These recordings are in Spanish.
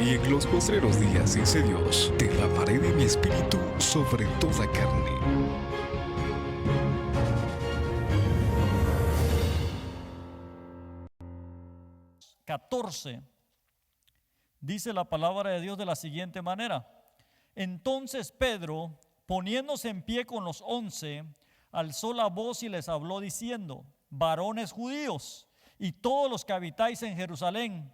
Y en los postreros días, dice Dios, derramaré de mi espíritu sobre toda carne. Dice la palabra de Dios de la siguiente manera: entonces Pedro, poniéndose en pie con los 11, alzó la voz y les habló diciendo: varones judíos y todos los que habitáis en Jerusalén,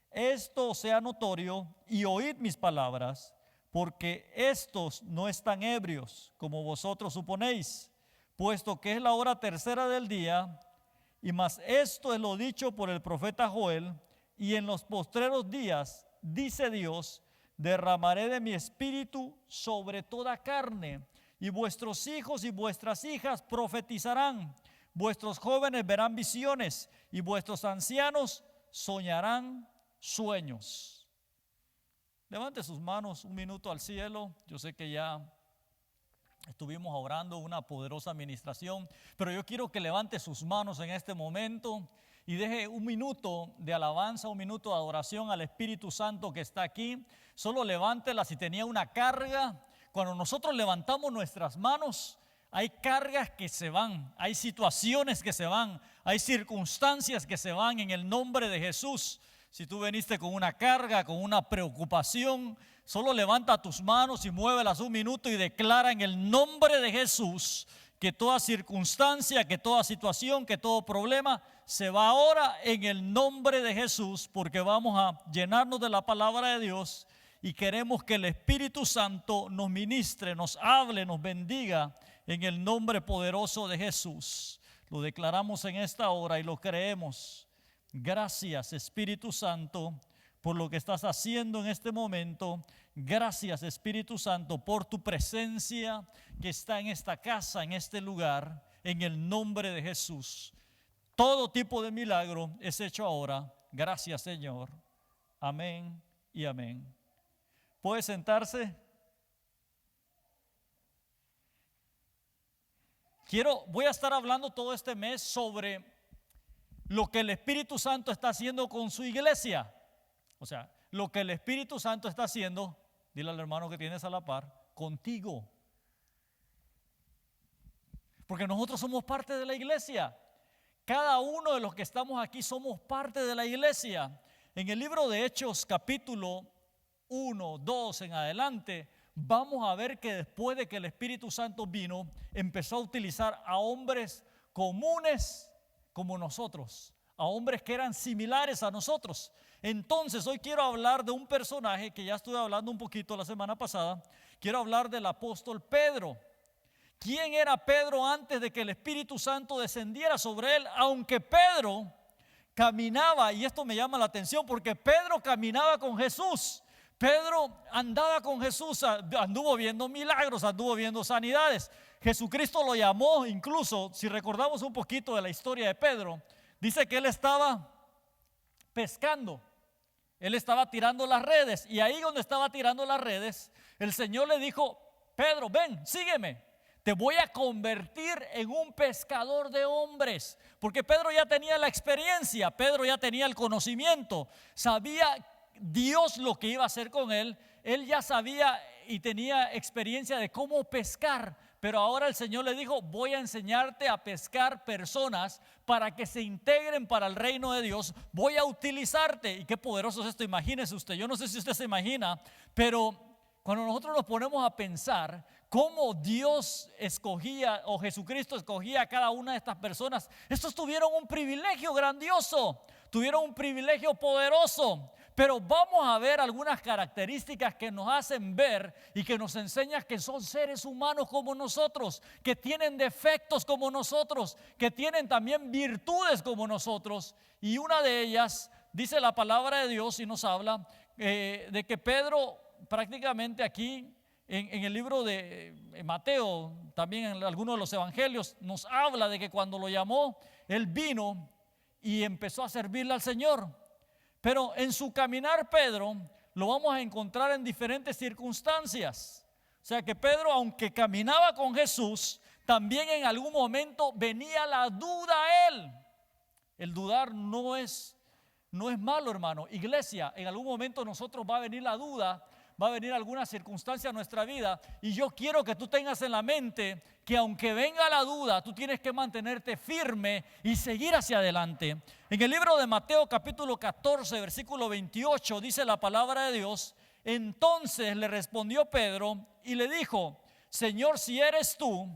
esto sea notorio y oíd mis palabras, porque estos no están ebrios como vosotros suponéis, puesto que es la hora tercera del día. Y más esto es lo dicho por el profeta Joel: y en los postreros días, dice Dios, derramaré de mi espíritu sobre toda carne, y vuestros hijos y vuestras hijas profetizarán, vuestros jóvenes verán visiones, y vuestros ancianos soñarán sueños. Levante sus manos un minuto al cielo. Yo sé que ya estuvimos orando una poderosa administración, pero yo quiero que levante sus manos en este momento y deje un minuto de alabanza, un minuto de adoración al Espíritu Santo que está aquí. Solo levántela si tenía una carga. Cuando nosotros levantamos nuestras manos, hay cargas que se van, hay situaciones que se van, hay circunstancias que se van en el nombre de Jesús. Si tú viniste con una carga, con una preocupación, solo levanta tus manos y muévelas un minuto y declara en el nombre de Jesús que toda circunstancia, que toda situación, que todo problema se va ahora en el nombre de Jesús, porque vamos a llenarnos de la palabra de Dios y queremos que el Espíritu Santo nos ministre, nos hable, nos bendiga en el nombre poderoso de Jesús. Lo declaramos en esta hora y lo creemos. Gracias, Espíritu Santo, por lo que estás haciendo en este momento. Gracias, Espíritu Santo, por tu presencia que está en esta casa, en este lugar, en el nombre de Jesús. Todo tipo de milagro es hecho ahora. Gracias, Señor. Amén y amén. ¿Puede sentarse? Voy a estar hablando todo este mes sobre lo que el Espíritu Santo está haciendo con su iglesia. O sea, lo que el Espíritu Santo está haciendo, dile al hermano que tienes a la par, contigo. Porque nosotros somos parte de la iglesia. Cada uno de los que estamos aquí somos parte de la iglesia. En el libro de Hechos, capítulo 1, 2 en adelante, vamos a ver que después de que el Espíritu Santo vino, empezó a utilizar a hombres comunes como nosotros, a hombres que eran similares a nosotros. Entonces hoy quiero hablar de un personaje que ya estuve hablando un poquito la semana pasada. Quiero hablar del apóstol Pedro. ¿Quién era Pedro antes de que el Espíritu Santo descendiera sobre él? Aunque Pedro caminaba, y esto me llama la atención porque Pedro caminaba con Jesús. Pedro andaba con Jesús, anduvo viendo milagros, anduvo viendo sanidades. Jesucristo lo llamó, incluso si recordamos un poquito de la historia de Pedro, dice que él estaba pescando, él estaba tirando las redes, y ahí donde estaba tirando las redes, el Señor le dijo: Pedro, ven, sígueme, te voy a convertir en un pescador de hombres. Porque Pedro ya tenía la experiencia, Pedro ya tenía el conocimiento, sabía Dios lo que iba a hacer con él. Él ya sabía y tenía experiencia de cómo pescar. Pero ahora el Señor le dijo: voy a enseñarte a pescar personas para que se integren para el reino de Dios. Voy a utilizarte. Y qué poderoso es esto, imagínese usted. Yo no sé si usted se imagina, pero cuando nosotros nos ponemos a pensar cómo Dios escogía, o Jesucristo escogía a cada una de estas personas, estos tuvieron un privilegio grandioso, tuvieron un privilegio poderoso. Pero vamos a ver algunas características que nos hacen ver y que nos enseñan que son seres humanos como nosotros, que tienen defectos como nosotros, que tienen también virtudes como nosotros. Y una de ellas, dice la palabra de Dios y nos habla de que Pedro prácticamente aquí en el libro de Mateo, también en algunos de los evangelios, nos habla de que cuando lo llamó, él vino y empezó a servirle al Señor. Pero en su caminar Pedro lo vamos a encontrar en diferentes circunstancias. O sea que Pedro, aunque caminaba con Jesús, también en algún momento venía la duda a él. El dudar no es no es malo, hermano. Iglesia, en algún momento nosotros va a venir la duda, va a venir alguna circunstancia en nuestra vida, y yo quiero que tú tengas en la mente que aunque venga la duda, tú tienes que mantenerte firme y seguir hacia adelante. En el libro de Mateo capítulo 14, versículo 28, dice la palabra de Dios: entonces le respondió Pedro y le dijo: Señor, si eres tú,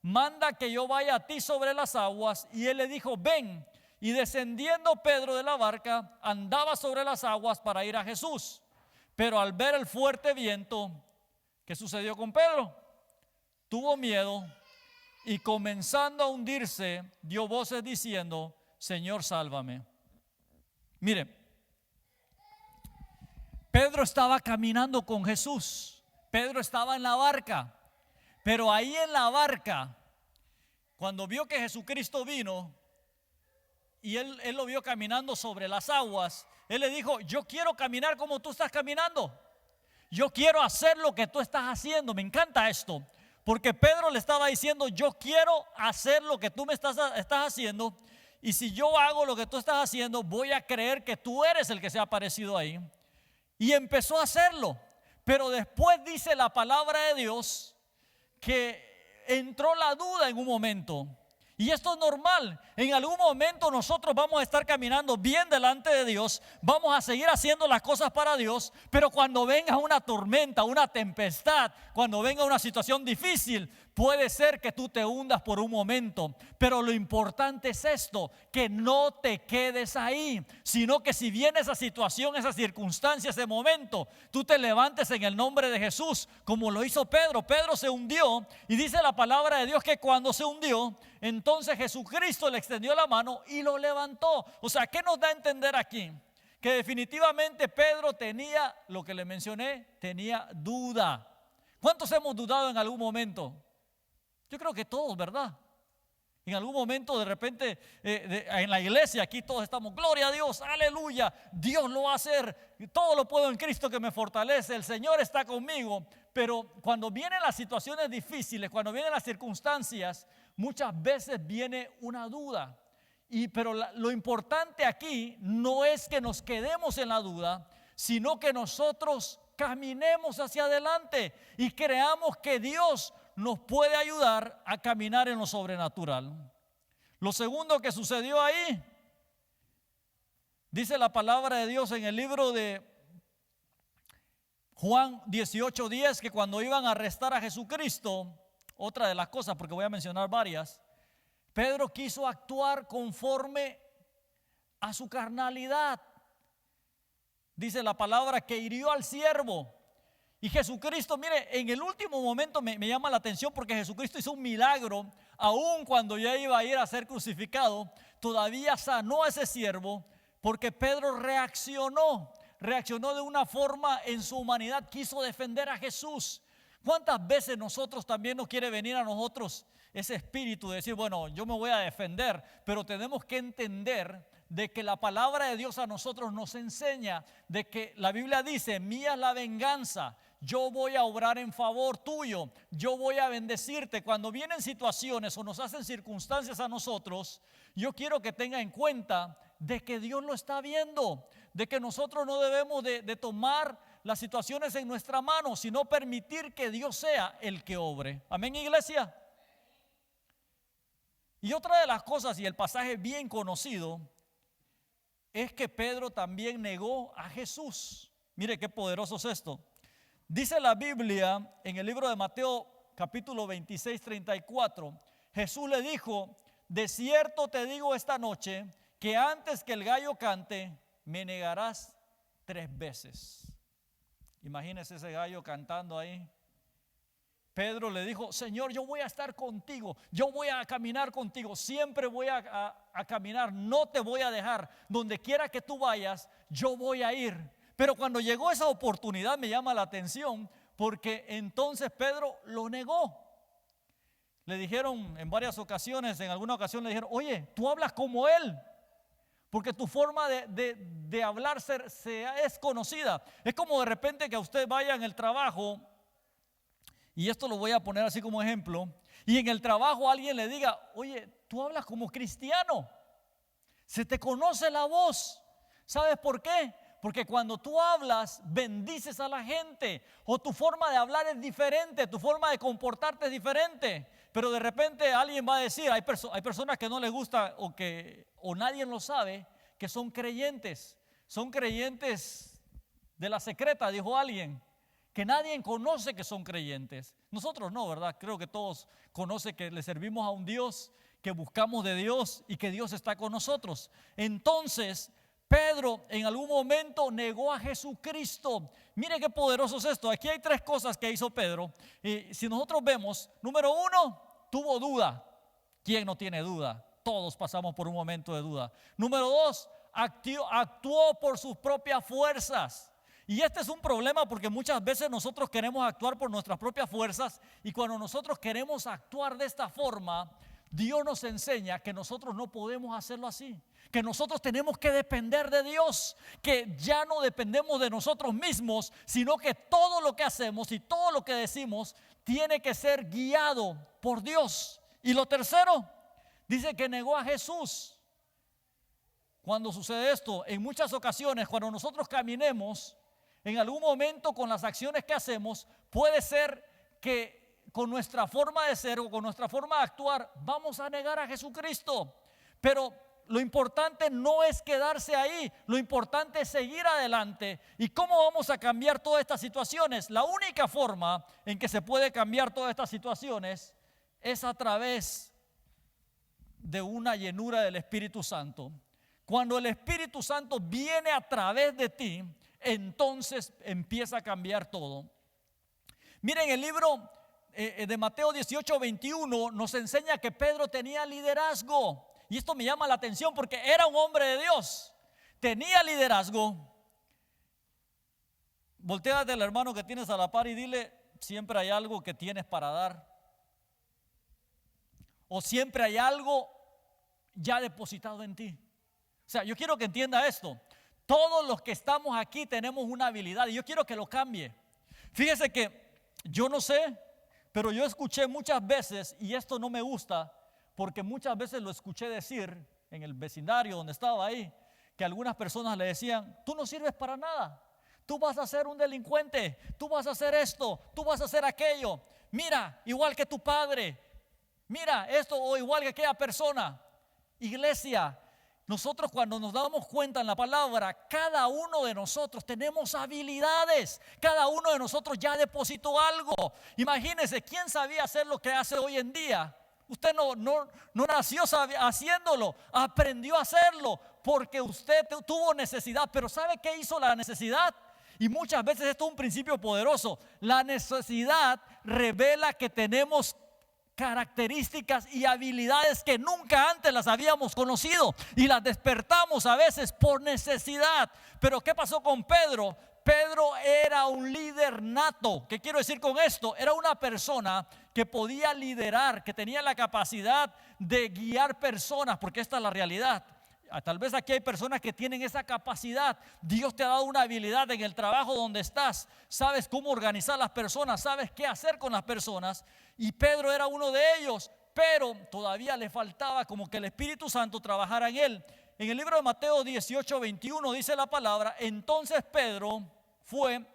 manda que yo vaya a ti sobre las aguas. Y él le dijo: ven. Y descendiendo Pedro de la barca, andaba sobre las aguas para ir a Jesús. Pero al ver el fuerte viento, ¿qué sucedió con Pedro? Tuvo miedo y comenzando a hundirse, dio voces diciendo: Señor, sálvame. Mire, Pedro estaba caminando con Jesús. Pedro estaba en la barca. Pero ahí en la barca, cuando vio que Jesucristo vino y él lo vio caminando sobre las aguas, él le dijo: yo quiero caminar como tú estás caminando. Yo quiero hacer lo que tú estás haciendo. Me encanta esto, porque Pedro le estaba diciendo: yo quiero hacer lo que tú me estás haciendo, y si yo hago lo que tú estás haciendo, voy a creer que tú eres el que se ha aparecido ahí. Y empezó a hacerlo. Pero después dice la palabra de Dios que entró la duda en un momento. Y esto es normal. En algún momento nosotros vamos a estar caminando bien delante de Dios, vamos a seguir haciendo las cosas para Dios, pero cuando venga una tormenta, una tempestad, cuando venga una situación difícil, puede ser que tú te hundas por un momento. Pero lo importante es esto: que no te quedes ahí, sino que si viene esa situación, esa circunstancia, ese momento, tú te levantes en el nombre de Jesús, como lo hizo Pedro. Pedro se hundió, y dice la palabra de Dios que cuando se hundió, entonces Jesucristo le extendió la mano y lo levantó. O sea, ¿qué nos da a entender aquí? Que definitivamente Pedro tenía, lo que le mencioné, tenía duda. ¿Cuántos hemos dudado en algún momento? Yo creo que todos, ¿verdad? En algún momento de repente en la iglesia aquí todos estamos: gloria a Dios, aleluya, Dios lo va a hacer, todo lo puedo en Cristo que me fortalece, el Señor está conmigo. Pero cuando vienen las situaciones difíciles, cuando vienen las circunstancias, muchas veces viene una duda. Pero lo importante aquí no es que nos quedemos en la duda, sino que nosotros caminemos hacia adelante y creamos que Dios nos puede ayudar a caminar en lo sobrenatural. Lo segundo que sucedió ahí, dice la palabra de Dios en el libro de Juan 18:10, que cuando iban a arrestar a Jesucristo, otra de las cosas, porque voy a mencionar varias, Pedro quiso actuar conforme a su carnalidad. Dice la palabra que hirió al siervo. Y Jesucristo, mire, en el último momento me llama la atención, porque Jesucristo hizo un milagro. Aún cuando ya iba a ir a ser crucificado, todavía sanó a ese siervo, porque Pedro reaccionó de una forma en su humanidad, quiso defender a Jesús. ¿Cuántas veces nosotros también nos quiere venir a nosotros ese espíritu de decir: bueno, yo me voy a defender? Pero tenemos que entender de que la palabra de Dios a nosotros nos enseña de que la Biblia dice: mía es la venganza, yo voy a obrar en favor tuyo, yo voy a bendecirte. Cuando vienen situaciones o nos hacen circunstancias a nosotros, yo quiero que tenga en cuenta de que Dios lo está viendo, de que nosotros no debemos de tomar las situaciones en nuestra mano, sino permitir que Dios sea el que obre. Amén, iglesia. Y otra de las cosas, y el pasaje bien conocido, es que Pedro también negó a Jesús. Mire qué poderoso es esto. Dice la Biblia en el libro de Mateo capítulo 26, 34, Jesús le dijo: de cierto te digo esta noche, que antes que el gallo cante, me negarás 3 veces. Imagínese ese gallo cantando ahí. Pedro le dijo: Señor, yo voy a estar contigo, yo voy a caminar contigo, siempre voy a caminar, no te voy a dejar, donde quiera que tú vayas, yo voy a ir. Pero cuando llegó esa oportunidad me llama la atención, porque entonces Pedro lo negó. Le dijeron en varias ocasiones, en alguna ocasión le dijeron: oye, tú hablas como él, porque tu forma de hablar es conocida. Es como de repente que a usted vaya en el trabajo, y esto lo voy a poner así como ejemplo, y en el trabajo alguien le diga: oye, tú hablas como cristiano, se te conoce la voz, ¿Sabes por qué? Porque cuando tú hablas, bendices a la gente, o tu forma de hablar es diferente, tu forma de comportarte es diferente. Pero de repente alguien va a decir, hay personas que no les gusta o nadie lo sabe, que son creyentes de la secreta, dijo alguien, que nadie conoce que son creyentes. Nosotros no, ¿verdad? Creo que todos conocen que le servimos a un Dios, que buscamos de Dios y que Dios está con nosotros. Entonces, Pedro en algún momento negó a Jesucristo. Mire qué poderoso es esto. Aquí hay 3 cosas que hizo Pedro. Y si nosotros vemos, número 1, tuvo duda. ¿Quién no tiene duda? Todos pasamos por un momento de duda. Número 2, actuó por sus propias fuerzas. Y este es un problema porque muchas veces nosotros queremos actuar por nuestras propias fuerzas, y cuando nosotros queremos actuar de esta forma, Dios nos enseña que nosotros no podemos hacerlo así, que nosotros tenemos que depender de Dios, que ya no dependemos de nosotros mismos, sino que todo lo que hacemos y todo lo que decimos tiene que ser guiado por Dios. Y lo tercero, dice que negó a Jesús. Cuando sucede esto, en muchas ocasiones, cuando nosotros caminemos, en algún momento con las acciones que hacemos, puede ser que con nuestra forma de ser o con nuestra forma de actuar vamos a negar a Jesucristo. Pero lo importante no es quedarse ahí, lo importante es seguir adelante. ¿Y cómo vamos a cambiar todas estas situaciones? La única forma en que se puede cambiar todas estas situaciones es a través de una llenura del Espíritu Santo. Cuando el Espíritu Santo viene a través de ti, entonces empieza a cambiar todo. Miren, el libro de Mateo 18:21 nos enseña que Pedro tenía liderazgo. Y esto me llama la atención porque era un hombre de Dios, tenía liderazgo. Voltéate al hermano que tienes a la par y dile: siempre hay algo que tienes para dar, o siempre hay algo ya depositado en ti. O sea, yo quiero que entienda esto. Todos los que estamos aquí tenemos una habilidad y yo quiero que lo cambie. Fíjese que yo no sé, pero yo escuché muchas veces, y esto no me gusta, porque muchas veces lo escuché decir en el vecindario donde estaba ahí, que algunas personas le decían: tú no sirves para nada, tú vas a ser un delincuente, tú vas a hacer esto, tú vas a hacer aquello, mira, igual que tu padre, mira esto, o igual que aquella persona. Iglesia, nosotros cuando nos damos cuenta en la palabra, cada uno de nosotros tenemos habilidades, cada uno de nosotros ya depositó algo. Imagínense, ¿quién sabía hacer lo que hace hoy en día? Usted no nació haciéndolo, aprendió a hacerlo porque usted tuvo necesidad. Pero ¿sabe qué hizo la necesidad? Y muchas veces esto es un principio poderoso. La necesidad revela que tenemos características y habilidades que nunca antes las habíamos conocido y las despertamos a veces por necesidad. Pero ¿qué pasó con Pedro? Pedro era un líder nato. ¿Qué quiero decir con esto? Era una persona que podía liderar, que tenía la capacidad de guiar personas, porque esta es la realidad. Tal vez aquí hay personas que tienen esa capacidad. Dios te ha dado una habilidad en el trabajo donde estás. Sabes cómo organizar las personas, sabes qué hacer con las personas. Y Pedro era uno de ellos, pero todavía le faltaba como que el Espíritu Santo trabajara en él. En el libro de Mateo 18:21 dice la palabra: entonces Pedro fue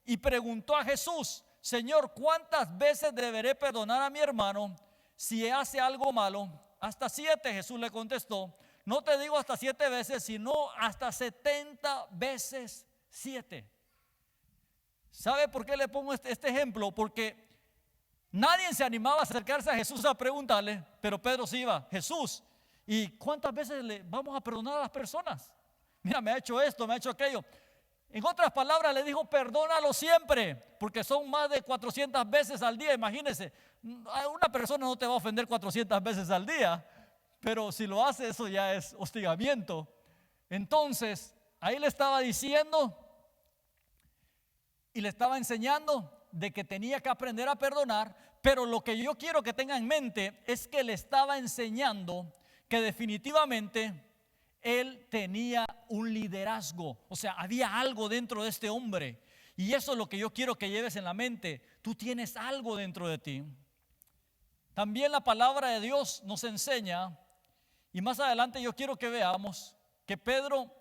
y preguntó a Jesús: Señor, ¿cuántas veces deberé perdonar a mi hermano si hace algo malo? Hasta 7, Jesús le contestó. No te digo hasta 7 veces, sino hasta 70 veces 7. ¿Sabe por qué le pongo este ejemplo? Porque nadie se animaba a acercarse a Jesús a preguntarle, pero Pedro sí iba. Jesús, ¿y cuántas veces le vamos a perdonar a las personas? Mira, me ha hecho esto, me ha hecho aquello. En otras palabras le dijo: perdónalo siempre, porque son más de 400 veces al día. Imagínense, una persona no te va a ofender 400 veces al día, pero si lo hace, eso ya es hostigamiento. Entonces, ahí le estaba diciendo y le estaba enseñando de que tenía que aprender a perdonar. Pero lo que yo quiero que tenga en mente es que le estaba enseñando que definitivamente él tenía un liderazgo. O sea, había algo dentro de este hombre. Y eso es lo que yo quiero que lleves en la mente. Tú tienes algo dentro de ti. También la palabra de Dios nos enseña, y más adelante yo quiero que veamos, que Pedro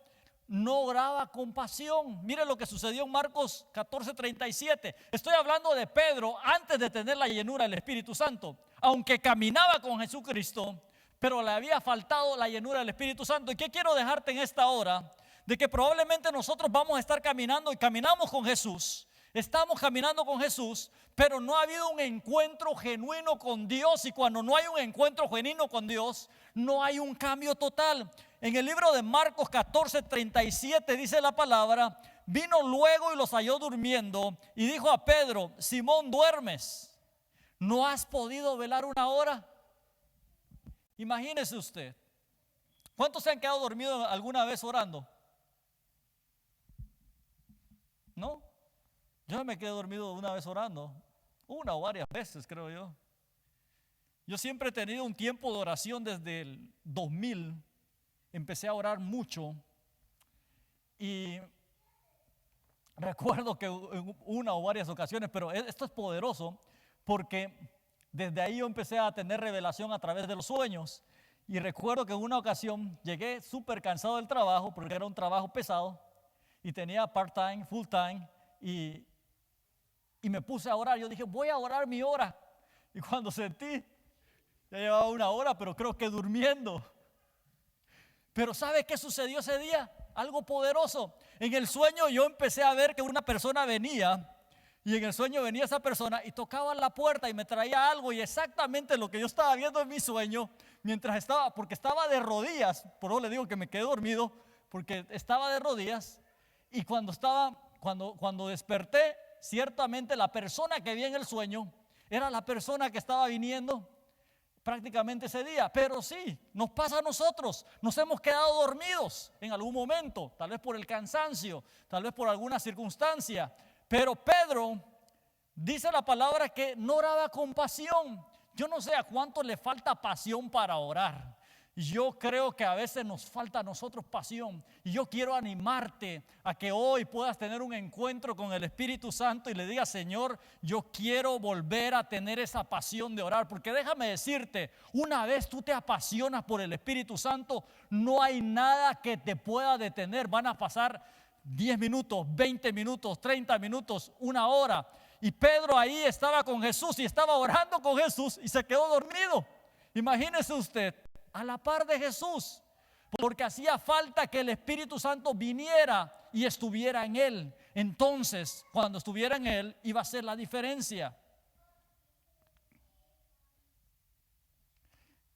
no oraba con pasión. Mire lo que sucedió en Marcos 14:37. Estoy hablando de Pedro antes de tener la llenura del Espíritu Santo. Aunque caminaba con Jesucristo, pero le había faltado la llenura del Espíritu Santo. ¿Y qué quiero dejarte en esta hora? De que probablemente nosotros vamos a estar caminando y caminamos con Jesús. Estamos caminando con Jesús, pero no ha habido un encuentro genuino con Dios. Y cuando no hay un encuentro genuino con Dios, no hay un cambio total. En el libro de Marcos 14:37 dice la palabra: vino luego y los halló durmiendo y dijo a Pedro: Simón, ¿duermes? ¿No has podido velar una hora? Imagínese usted. ¿Cuántos se han quedado dormidos alguna vez orando? ¿No? Yo me quedé dormido una vez orando, una o varias veces creo yo. Yo siempre he tenido un tiempo de oración desde el 2000. Empecé a orar mucho y recuerdo que en una o varias ocasiones, pero esto es poderoso porque desde ahí yo empecé a tener revelación a través de los sueños. Y recuerdo que en una ocasión llegué súper cansado del trabajo porque era un trabajo pesado y tenía part-time, full-time y me puse a orar. Yo dije, voy a orar mi hora. Y cuando sentí, ya llevaba una hora, pero creo que durmiendo. Pero ¿sabe qué sucedió ese día? Algo poderoso. En el sueño yo empecé a ver que una persona venía. Y en el sueño venía esa persona y tocaba la puerta y me traía algo. Y exactamente lo que yo estaba viendo en mi sueño, mientras estaba, porque estaba de rodillas. Por eso le digo que me quedé dormido, porque estaba de rodillas. Y cuando desperté, ciertamente la persona que vi en el sueño era la persona que estaba viniendo prácticamente ese día. Pero sí, nos pasa a nosotros, nos hemos quedado dormidos en algún momento, tal vez por el cansancio, tal vez por alguna circunstancia. Pero Pedro dice la palabra que no oraba con pasión. Yo no sé a cuánto le falta pasión para orar. Yo creo que a veces nos falta a nosotros pasión. Y yo quiero animarte a que hoy puedas tener un encuentro con el Espíritu Santo y le digas: Señor, yo quiero volver a tener esa pasión de orar. Porque déjame decirte, una vez tú te apasionas por el Espíritu Santo, no hay nada que te pueda detener. Van a pasar 10 minutos, 20 minutos, 30 minutos, una hora. Y Pedro ahí estaba con Jesús y estaba orando con Jesús y se quedó dormido. Imagínese usted, a la par de Jesús, porque hacía falta que el Espíritu Santo viniera y estuviera en él. Entonces, cuando estuviera en él, iba a ser la diferencia.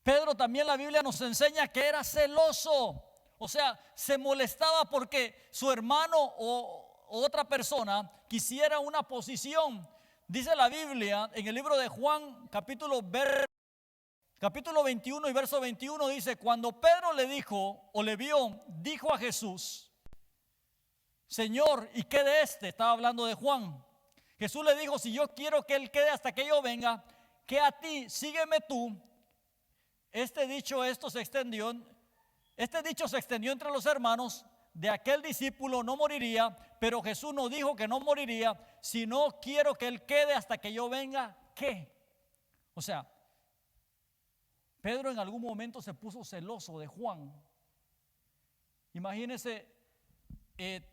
Pedro también, la Biblia nos enseña que era celoso. O sea, se molestaba porque su hermano o otra persona quisiera una posición. Dice la Biblia en el libro de Juan, capítulo 21 y verso 21, dice: cuando Pedro le dijo o le vio, dijo a Jesús: Señor, ¿y qué de este? Estaba hablando de Juan. Jesús le dijo: si yo quiero que él quede hasta que yo venga, que a ti, sígueme tú. Este dicho se extendió entre los hermanos. De aquel discípulo no moriría, pero Jesús no dijo que no moriría, sino quiero que él quede hasta que yo venga. ¿Qué? O sea, Pedro en algún momento se puso celoso de Juan. Imagínese,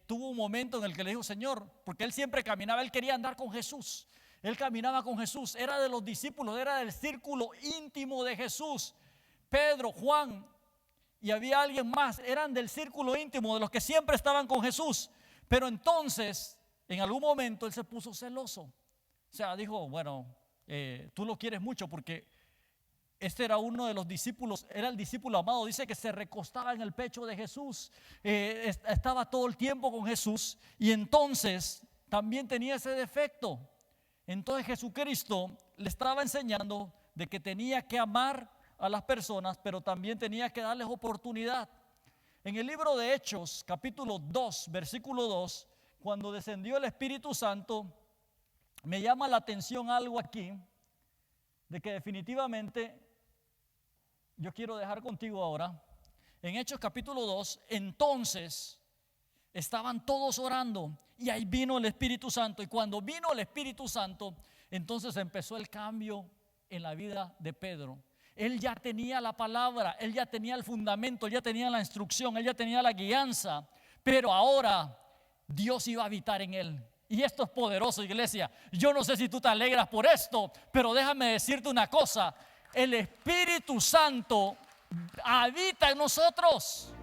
tuvo un momento en el que le dijo: Señor, porque él siempre caminaba, él quería andar con Jesús. Él caminaba con Jesús, era de los discípulos, era del círculo íntimo de Jesús. Pedro, Juan y había alguien más, eran del círculo íntimo de los que siempre estaban con Jesús. Pero entonces, en algún momento él se puso celoso. O sea, dijo: bueno, tú lo quieres mucho, porque este era uno de los discípulos, era el discípulo amado. Dice que se recostaba en el pecho de Jesús, estaba todo el tiempo con Jesús, y entonces también tenía ese defecto. Entonces Jesucristo le estaba enseñando de que tenía que amar a las personas, pero también tenía que darles oportunidad. En el libro de Hechos, capítulo 2, versículo 2, cuando descendió el Espíritu Santo, me llama la atención algo aquí, de que definitivamente yo quiero dejar contigo ahora. En Hechos capítulo 2, entonces estaban todos orando y ahí vino el Espíritu Santo. Y cuando vino el Espíritu Santo, entonces empezó el cambio en la vida de Pedro. Él ya tenía la palabra, él ya tenía el fundamento, él ya tenía la instrucción, él ya tenía la guianza. pero ahora Dios iba a habitar en él. Y esto es poderoso, iglesia. Yo no sé si tú te alegras por esto, pero déjame decirte una cosa. El Espíritu Santo habita en nosotros.